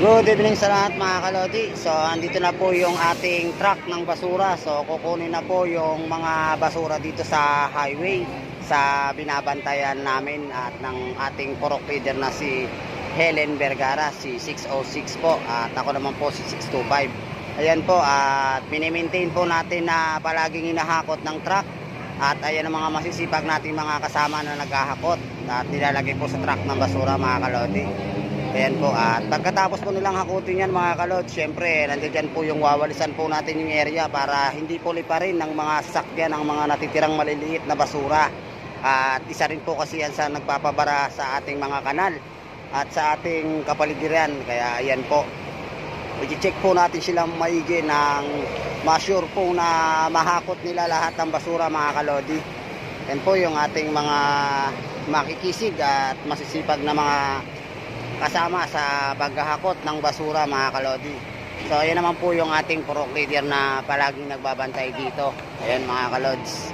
Good evening sa lahat mga kalodi. So andito na po yung ating truck ng basura. So kukunin na po yung mga basura dito sa highway sa binabantayan namin at ng ating purok leader na si Helen Vergara, si 606 po, at ako naman po si 625. Ayan po, at mini-maintain po natin na palaging hinahakot ng truck. At ayan ang mga masisipag nating mga kasama na naghahakot at nilalagay po sa truck ng basura mga kalodi. Ayan po, at pagkatapos po nilang hakutin yan mga kalod, syempre nandiyan po yung wawalisan po natin yung area para hindi po liparin ng mga sasakyan ang mga natitirang maliliit na basura. At isa rin po kasi yan sa nagpapabara sa ating mga kanal at sa ating kapaligiran. Kaya ayan po, i-check po natin silang maigi ng ma-sure po na mahakot nila lahat ng basura mga kalodi. Yan po yung ating mga makikisig at masisipag na mga kasama sa paghahakot ng basura mga kalodi. So ayan naman po yung ating purok leader na palaging nagbabantay dito. Ayan mga kalods.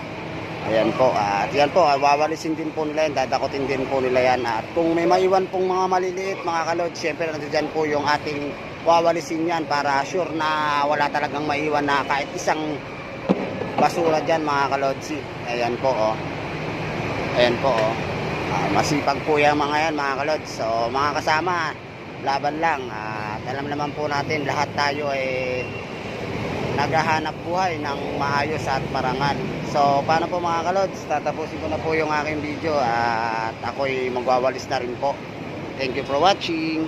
Ayan po, at yan po, wawalisin din po nila yan, dadakotin din po nila yan. At kung may maiwan pong mga maliliit mga kalods, syempre nandiyan po yung ating wawalisin yan para sure na wala talagang maiwan na kahit isang basura dyan mga kalods. Ayan po oh. Ayan po oh. Masipag po yung mga yan mga kalods. So mga kasama, laban lang. At alam naman po natin lahat tayo ay naghahanap buhay ng maayos at marangal. So paano po mga kalods, tatapusin ko na po yung aking video at ako'y magwawalis na rin po. Thank you for watching.